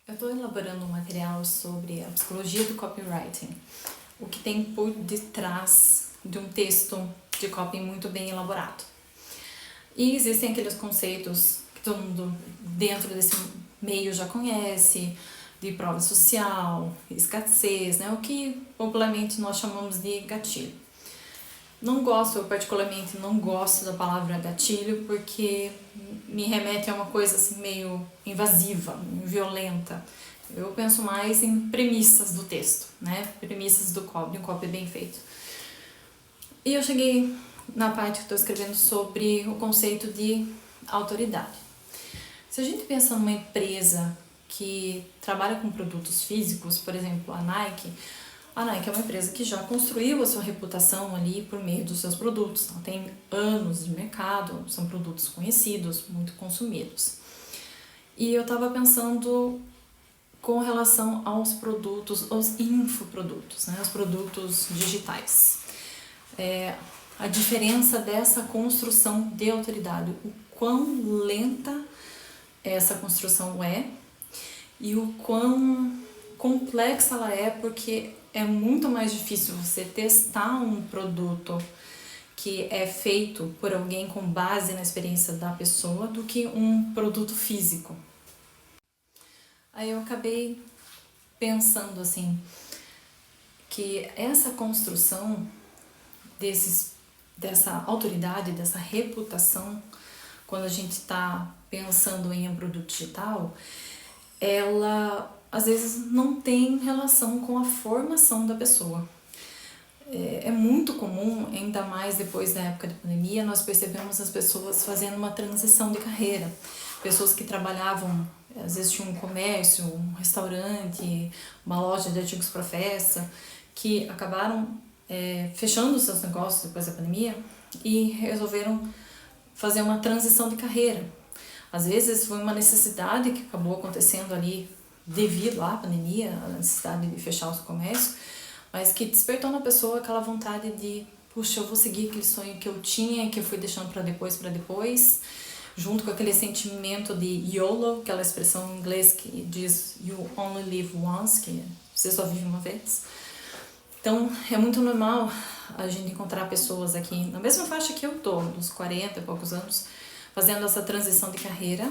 Eu estou elaborando um material sobre a psicologia do copywriting, o que tem por detrás de um texto de copy muito bem elaborado. E existem aqueles conceitos que todo mundo dentro desse meio já conhece, de prova social, escassez, né? O que popularmente nós chamamos de gatilho. Eu particularmente não gosto da palavra gatilho porque me remete a uma coisa assim meio invasiva, violenta. Eu penso mais em premissas do texto, né? Premissas de um copy bem feito. E eu cheguei na parte que estou escrevendo sobre o conceito de autoridade. Se a gente pensa numa empresa que trabalha com produtos físicos, por exemplo, a Nike é uma empresa que já construiu a sua reputação ali por meio dos seus produtos. Ela tem anos de mercado, são produtos conhecidos, muito consumidos. E eu estava pensando com relação aos produtos, aos infoprodutos, né, os produtos digitais. A diferença dessa construção de autoridade, o quão lenta essa construção é e o quão complexa ela é, porque é muito mais difícil você testar um produto que é feito por alguém com base na experiência da pessoa do que um produto físico. Aí eu acabei pensando assim, que essa construção dessa autoridade, dessa reputação, quando a gente está pensando em um produto digital, ela às vezes não tem relação com a formação da pessoa. É muito comum, ainda mais depois da época da pandemia, nós percebemos as pessoas fazendo uma transição de carreira. Pessoas que trabalhavam, às vezes tinham um comércio, um restaurante, uma loja de artigos para festa, que acabaram fechando seus negócios depois da pandemia e resolveram fazer uma transição de carreira. Às vezes foi uma necessidade que acabou acontecendo ali devido à pandemia, a necessidade de fechar o seu comércio, mas que despertou na pessoa aquela vontade de, puxa, eu vou seguir aquele sonho que eu tinha, que eu fui deixando para depois, junto com aquele sentimento de YOLO, aquela expressão em inglês que diz You Only Live Once, que você só vive uma vez. Então, é muito normal a gente encontrar pessoas aqui na mesma faixa que eu tô, dos 40 e poucos anos, fazendo essa transição de carreira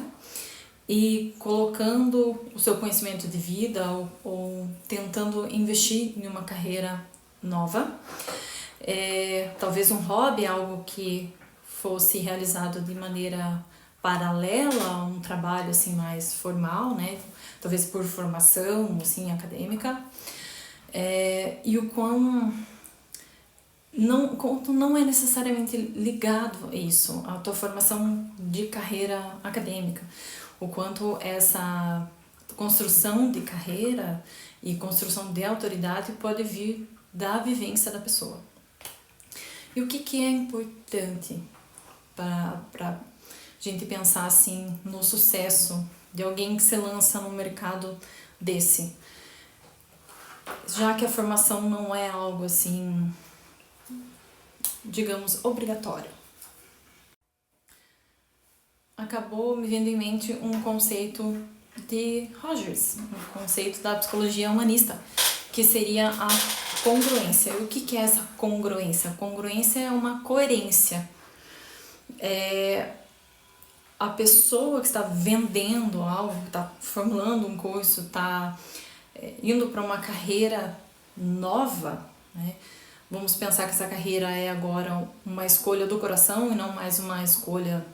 e colocando o seu conhecimento de vida ou tentando investir em uma carreira nova. Talvez um hobby, algo que fosse realizado de maneira paralela a um trabalho assim mais formal, né? Talvez por formação assim, acadêmica. E o quanto não é necessariamente ligado a isso, a tua formação de carreira acadêmica, o quanto essa construção de carreira e construção de autoridade pode vir da vivência da pessoa. E o que é importante para a gente pensar assim no sucesso de alguém que se lança no mercado desse? Já que a formação não é algo assim, digamos, obrigatório. Acabou me vindo em mente um conceito de Rogers, um conceito da psicologia humanista, que seria a congruência. E o que é essa congruência? Congruência é uma coerência. A pessoa que está vendendo algo, está formulando um curso, está indo para uma carreira nova, né? Vamos pensar que essa carreira é agora uma escolha do coração e não mais uma escolha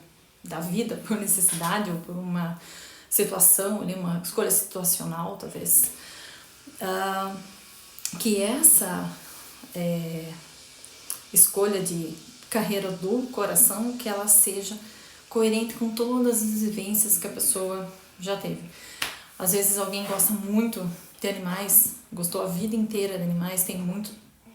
da vida por necessidade ou por uma situação, uma escolha situacional talvez. Que essa escolha de carreira do coração, que ela seja coerente com todas as vivências que a pessoa já teve. Às vezes alguém gosta muito de animais, gostou a vida inteira de animais, tem muito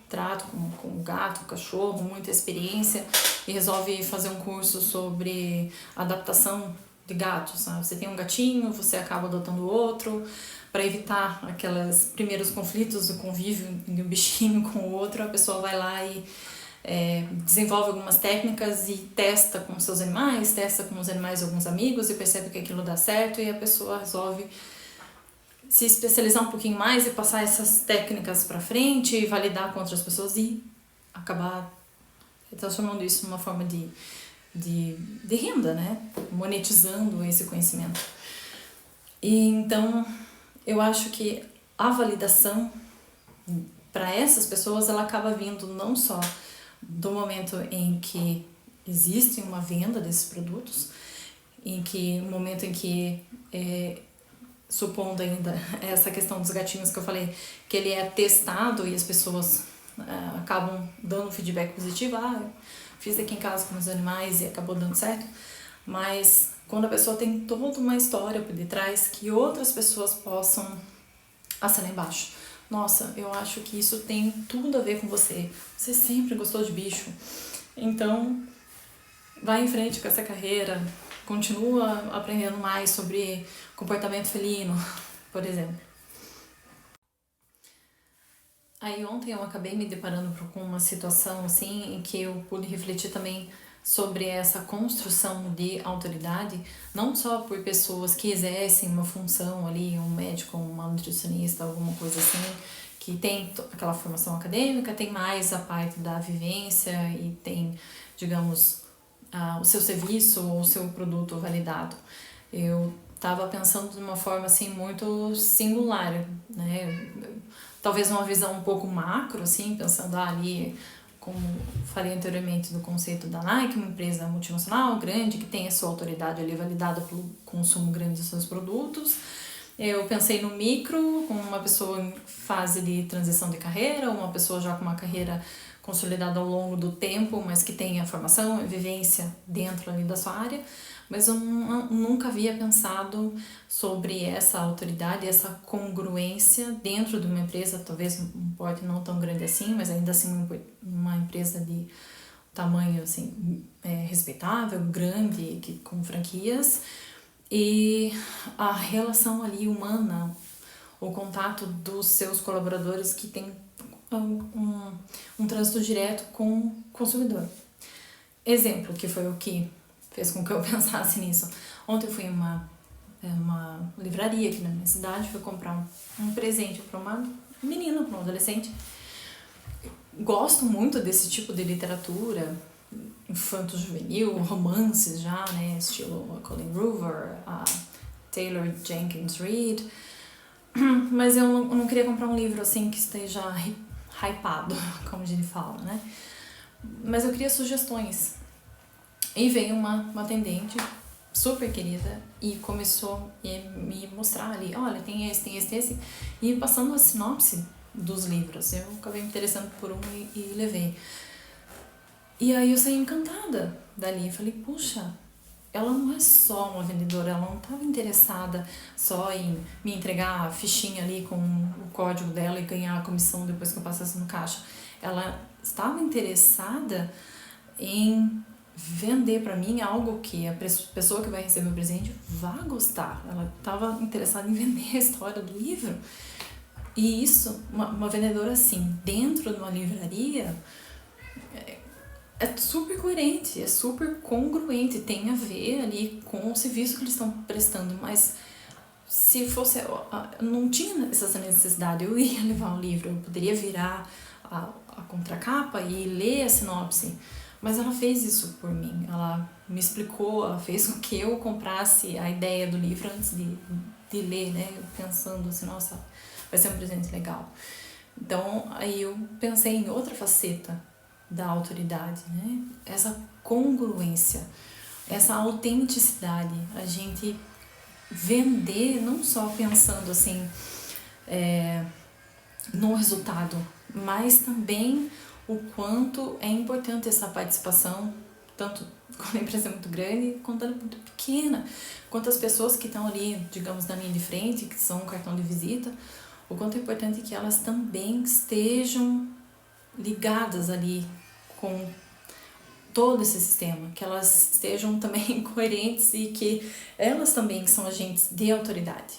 trato com gato, cachorro, muita experiência e resolve fazer um curso sobre adaptação de gatos, sabe? Você tem um gatinho, você acaba adotando outro, para evitar aqueles primeiros conflitos do convívio de um bichinho com o outro, a pessoa vai lá e desenvolve algumas técnicas e testa com seus animais, testa com os animais de alguns amigos e percebe que aquilo dá certo e a pessoa resolve se especializar um pouquinho mais e passar essas técnicas para frente e validar com outras pessoas e acabar transformando isso numa forma de renda, né? Monetizando esse conhecimento. E então, eu acho que a validação para essas pessoas, ela acaba vindo não só do momento em que existe uma venda desses produtos, no momento em que, supondo ainda essa questão dos gatinhos que eu falei, que ele é testado e as pessoas acabam dando feedback positivo, fiz aqui em casa com os animais e acabou dando certo, mas quando a pessoa tem toda uma história por detrás que outras pessoas possam assinar embaixo. Nossa, eu acho que isso tem tudo a ver com você. Você sempre gostou de bicho. Então, vai em frente com essa carreira. Continua aprendendo mais sobre comportamento felino, por exemplo. Aí ontem eu acabei me deparando com uma situação assim em que eu pude refletir também sobre essa construção de autoridade, não só por pessoas que exercem uma função ali, um médico, uma nutricionista, alguma coisa assim, que tem aquela formação acadêmica, tem mais a parte da vivência e tem, digamos, o seu serviço ou o seu produto validado. Eu estava pensando de uma forma assim muito singular, né? Talvez uma visão um pouco macro, assim, pensando ali, como falei anteriormente, do conceito da Nike, uma empresa multinacional grande que tem a sua autoridade ali validada pelo consumo grande dos seus produtos. Eu pensei no micro, com uma pessoa em fase de transição de carreira, uma pessoa já com uma carreira consolidada ao longo do tempo, mas que tenha formação e vivência dentro ali da sua área. Mas eu nunca havia pensado sobre essa autoridade, essa congruência dentro de uma empresa, talvez um porte não tão grande assim, mas ainda assim uma empresa de tamanho assim, respeitável, grande, com franquias. E a relação ali humana, o contato dos seus colaboradores que tem um trânsito direto com o consumidor. Exemplo, que foi o que fez com que eu pensasse nisso. Ontem eu fui em uma livraria aqui na minha cidade, fui comprar um presente para uma menina, para um adolescente. Gosto muito desse tipo de literatura, infanto-juvenil, romances já, né, estilo Colin Hoover, a Taylor Jenkins Reid, mas eu não queria comprar um livro assim que esteja hypado, como a gente fala, né, mas eu queria sugestões. E veio uma atendente super querida e começou a me mostrar ali, olha, tem esse, e passando a sinopse dos livros. Eu acabei me interessando por um e levei. E aí eu saí encantada dali. Falei, puxa, ela não é só uma vendedora, ela não estava interessada só em me entregar a fichinha ali com o código dela e ganhar a comissão depois que eu passasse no caixa. Ela estava interessada em vender para mim algo que a pessoa que vai receber o presente vai gostar. Ela estava interessada em vender a história do livro. E isso, uma vendedora assim, dentro de uma livraria, é super coerente, é super congruente, tem a ver ali com o serviço que eles estão prestando, mas se fosse, não tinha essa necessidade, eu ia levar um livro, eu poderia virar a contracapa e ler a sinopse, mas ela fez isso por mim, ela me explicou, ela fez com que eu comprasse a ideia do livro antes de ler, né, pensando assim, nossa, vai ser um presente legal. Então, aí eu pensei em outra faceta da autoridade, né? Essa congruência, essa autenticidade, a gente vender não só pensando assim no resultado, mas também o quanto é importante essa participação, tanto quando a empresa é muito grande, quanto ela é muito pequena, quantas pessoas que estão ali, digamos, na linha de frente, que são um cartão de visita, o quanto é importante que elas também estejam ligadas ali com todo esse sistema, que elas estejam também coerentes e que elas também são agentes de autoridade.